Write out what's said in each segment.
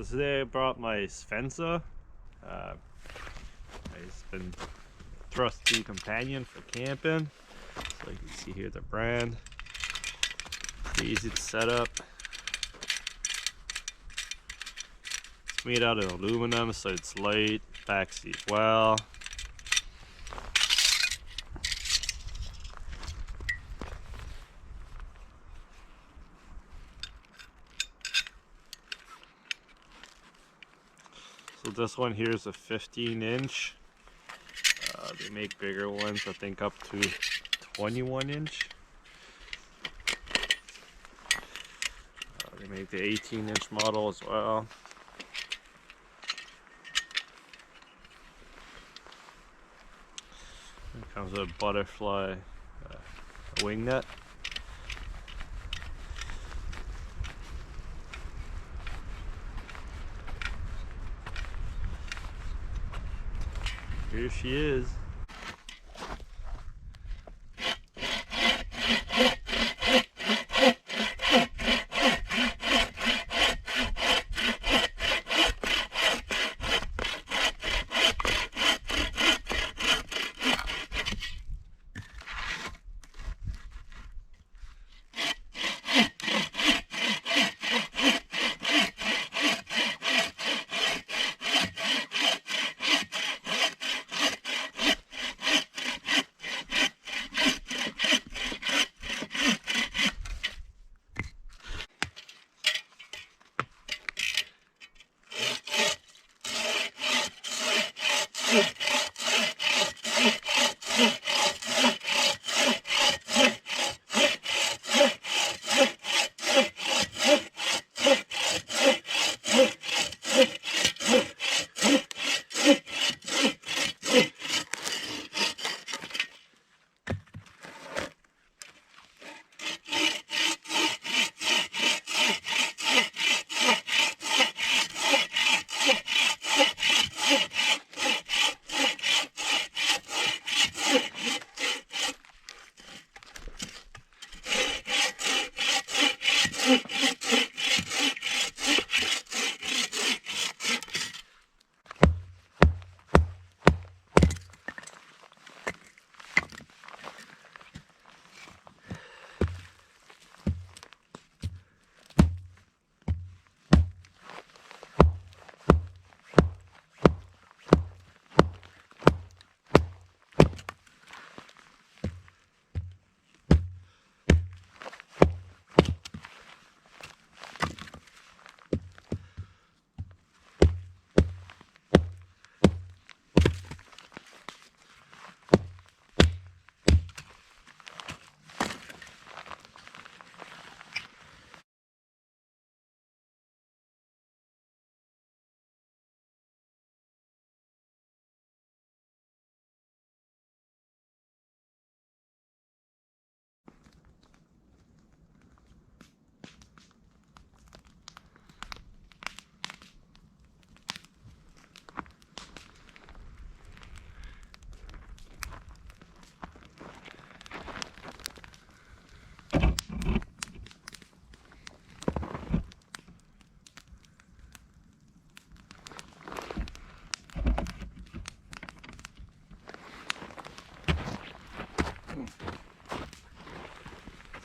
So today I brought my Svenza. It's been trusty companion for camping. So you can see here the brand. It's easy to set up. It's made out of aluminum, so it's light, backseat well. So this one here is a 15-inch. They make bigger ones, I think up to 21-inch. They make the 18-inch model as well. It comes with a butterfly wing net. Here she is.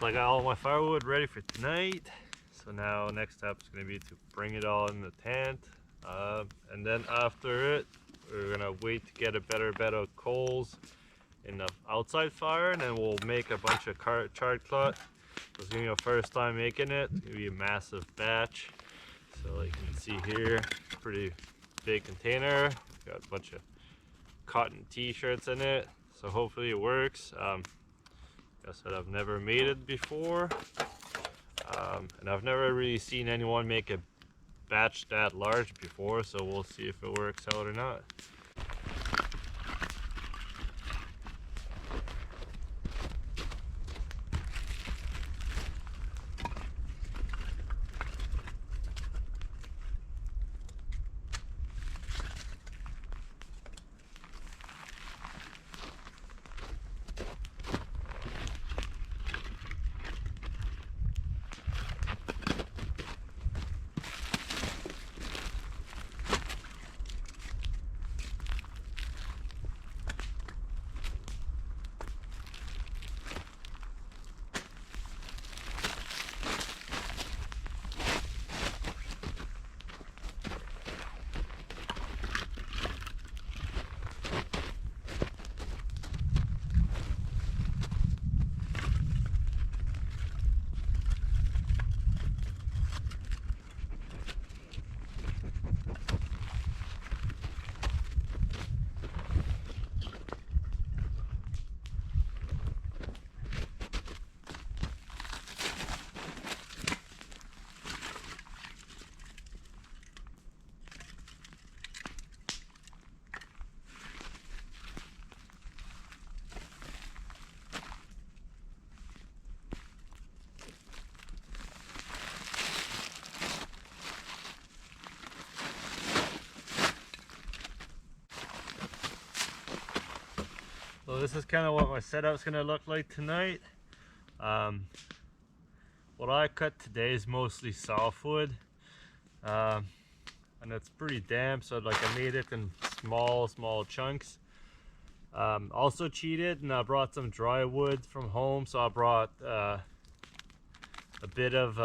So I got all my firewood ready for tonight. So now next step is going to be to bring it all in the tent. And then after it, we're going to wait to get a better bed of coals in the outside fire, and then we'll make a bunch of charred cloth. It's going to be our first time making it. It's going to be a massive batch. So like you can see here, pretty big container. Got a bunch of cotton t-shirts in it. So hopefully it works. Like I said, I've never made it before. And I've never really seen anyone make a batch that large before. So we'll see if it works out or not. So this is kind of what my setup's gonna look like tonight. What I cut today is mostly softwood, and it's pretty damp, so like I made it in small chunks. Also cheated, and I brought some dry wood from home, so I brought a bit of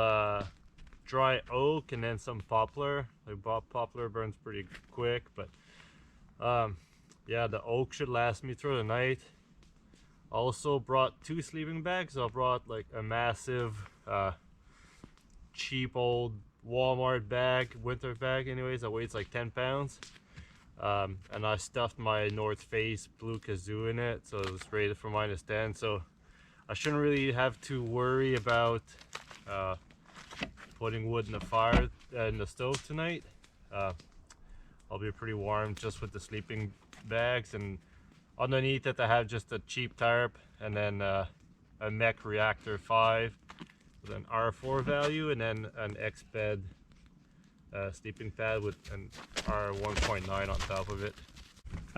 dry oak and then some poplar. Like poplar burns pretty quick, but yeah, the oak should last me through the night. Also brought 2 sleeping bags. So I brought like a massive cheap old Walmart bag, winter bag anyways, that weighs like 10 pounds. And I stuffed my North Face blue kazoo in it, so it was rated for -10. So I shouldn't really have to worry about putting wood in the fire, in the stove tonight. I'll be pretty warm just with the sleeping bags, and underneath it I have just a cheap tarp, and then a Mech Reactor 5 with an R4 value, and then an X-Bed sleeping pad with an R1.9 on top of it.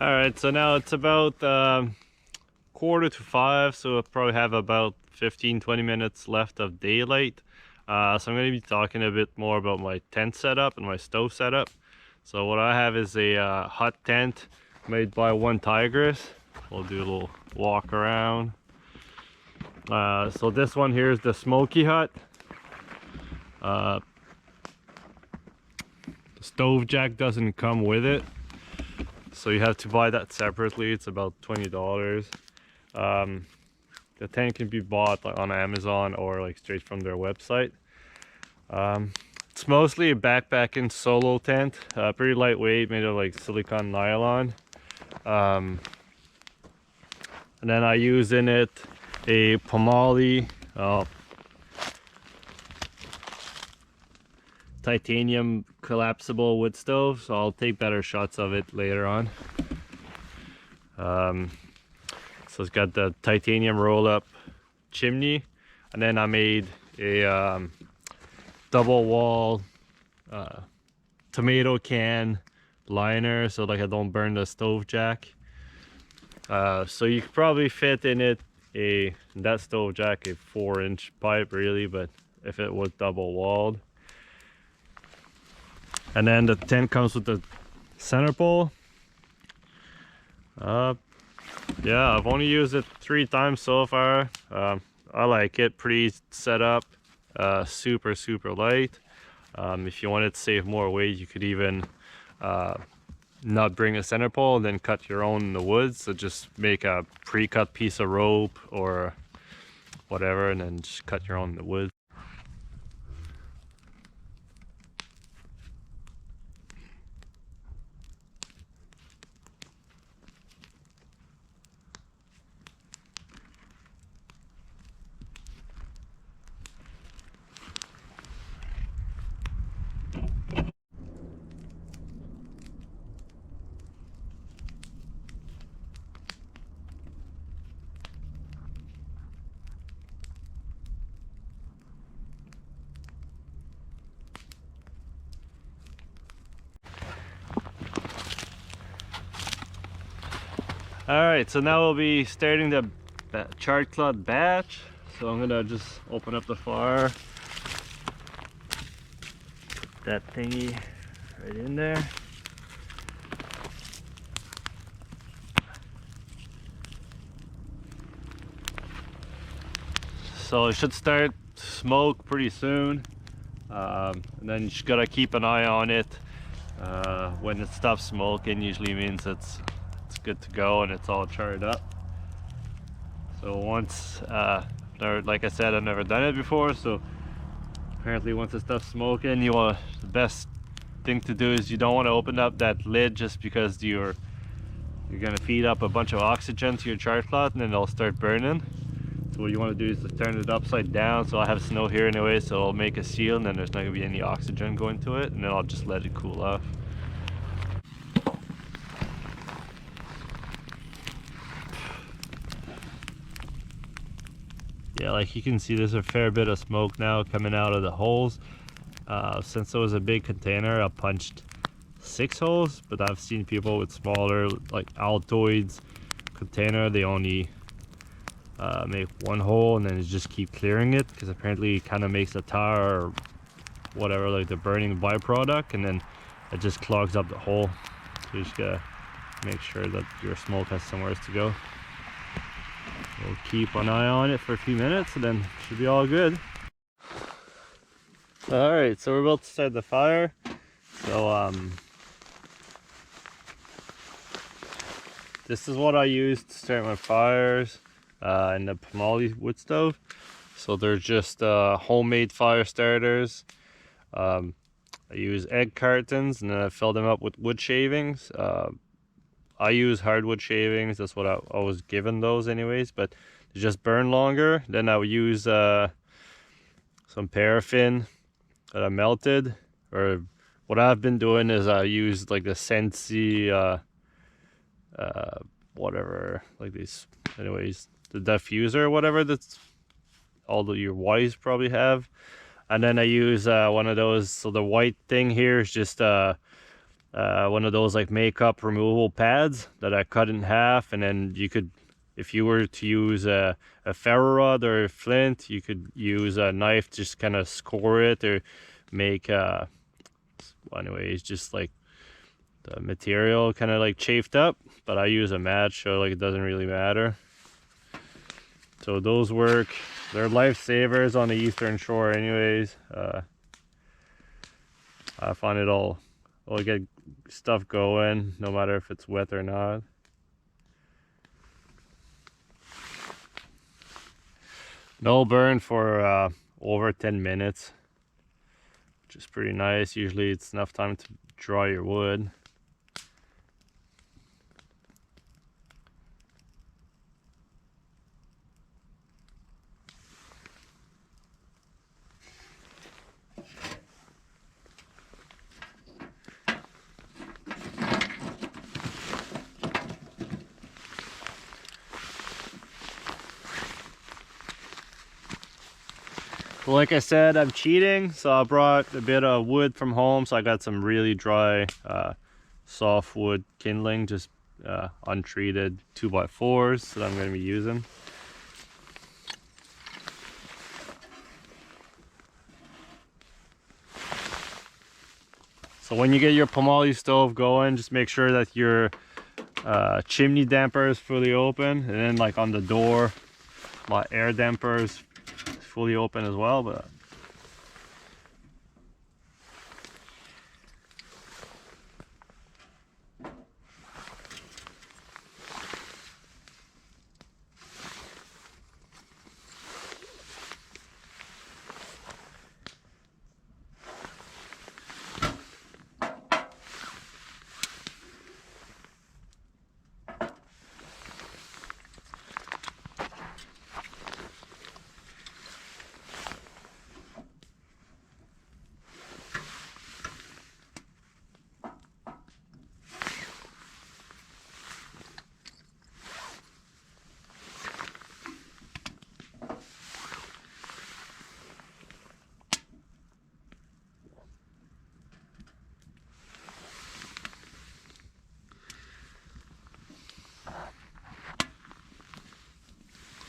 Alright, so now it's about 4:45, so I'll probably have about 15-20 minutes left of daylight. So I'm going to be talking a bit more about my tent setup and my stove setup. So what I have is a hut tent made by OneTigris. We'll do a little walk around. So this one here is the Smokey Hut. The stove jack doesn't come with it, so you have to buy that separately. It's about $20. The tent can be bought like on Amazon or like straight from their website. It's mostly a backpacking solo tent, pretty lightweight, made of like silicone nylon. And then I use in it a Pomali titanium collapsible wood stove, so I'll take better shots of it later on. So it's got the titanium roll-up chimney, and then I made a double wall tomato can liner, so like I don't burn the stove jack. So you could probably fit in it that stove jack a 4-inch pipe really, but if it was double walled. And then the tent comes with the center pole. Yeah, I've only used it 3 times so far. I like it pretty set up, super light. If you wanted to save more weight, you could even not bring a center pole and then cut your own in the woods. So just make a pre-cut piece of rope or whatever and then just cut your own in the woods. Alright, so now we'll be starting the charred cloth batch. So I'm gonna just open up the fire. Put that thingy right in there. So it should start to smoke pretty soon. And then you just gotta keep an eye on it. When it stops smoking, usually means it's good to go and it's all charred up. So once, like I said, I've never done it before, so apparently once it stops smoking, the best thing to do is you don't want to open up that lid, just because you're gonna feed up a bunch of oxygen to your charred cloth and then it'll start burning. So what you want to do is to turn it upside down. So I have snow here anyway, so it'll make a seal and then there's not gonna be any oxygen going to it, and then I'll just let it cool off. Yeah, like you can see there's a fair bit of smoke now coming out of the holes. Since it was a big container, I punched 6 holes, but I've seen people with smaller, like Altoids container, they only make 1 hole and then just keep clearing it, because apparently it kind of makes a tar or whatever, like the burning byproduct, and then it just clogs up the hole. So you just gotta make sure that your smoke has somewhere to go. We'll keep an eye on it for a few minutes and then it should be all good. Alright, so we're about to start the fire. So this is what I use to start my fires in the Pomali wood stove. So they're just homemade fire starters. I use egg cartons and then I fill them up with wood shavings. I use hardwood shavings, that's what I was given those anyways, but they just burn longer. Then I would use some paraffin that I melted, or what I've been doing is I use like the Sensi, whatever, like these, anyways, the diffuser or whatever, that's all your wives probably have. And then I use one of those, so the white thing here is just one of those like makeup removable pads that I cut in half, and then you could, if you were to use a ferro rod or a flint, you could use a knife, just kind of score it or make anyways, just like the material kind of like chafed up. But I use a match, so like it doesn't really matter. So those work, they're lifesavers on the Eastern Shore anyways. I find it'll get stuff going no matter if it's wet or not. No burn for over 10 minutes, which is pretty nice. Usually it's enough time to dry your wood. Well, like I said, I'm cheating, so I brought a bit of wood from home. So I got some really dry soft wood kindling, just untreated 2x4s that I'm going to be using. So when you get your Pomali stove going, just make sure that your chimney damper is fully open, and then like on the door, my air damper is fully open as well, but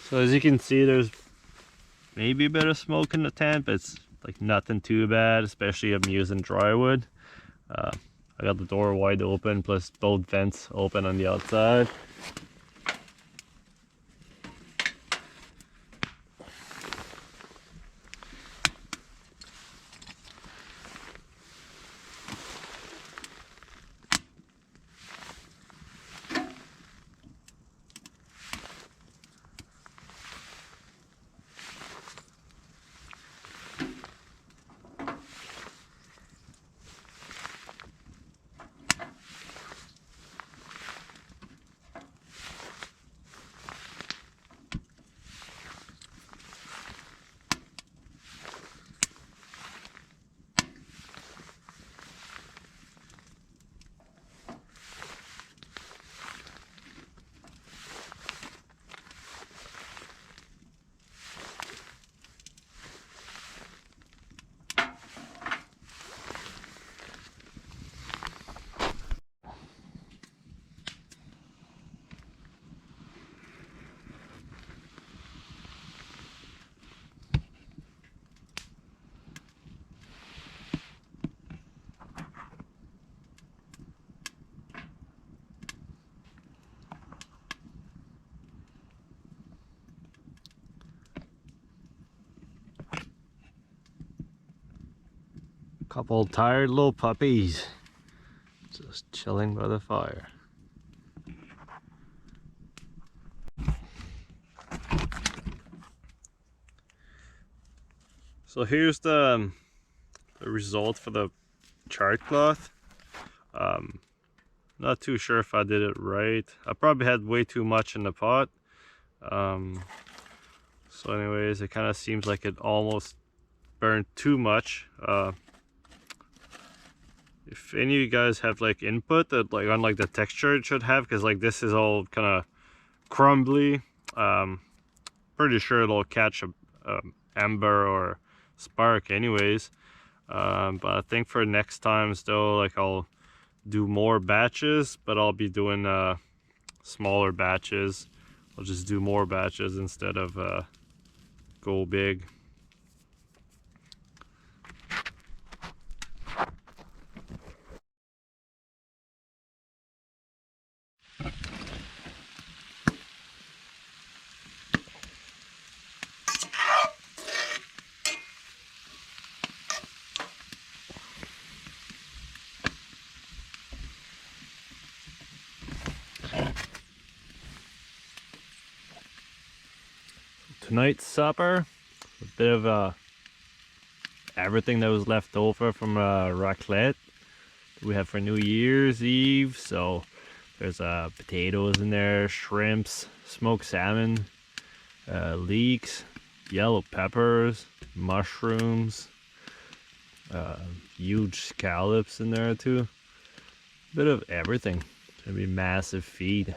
so as you can see, there's maybe a bit of smoke in the tent, but it's like nothing too bad, especially I'm using dry wood. I got the door wide open, plus both vents open on the outside. Couple tired little puppies just chilling by the fire. So here's the result for the charred cloth. Not too sure if I did it right. I probably had way too much in the pot. So anyways, it kind of seems like it almost burned too much. If any of you guys have like input that like on like the texture it should have, because like this is all kind of crumbly, pretty sure it'll catch a ember or spark anyways. But I think for next time still, like I'll do more batches, but I'll be doing smaller batches. I'll just do more batches instead of go big. Tonight's supper, a bit of everything that was left over from raclette we have for New Year's Eve. So there's potatoes in there, shrimps, smoked salmon, leeks, yellow peppers, mushrooms, huge scallops in there too. Bit of everything. It's gonna be a massive feed.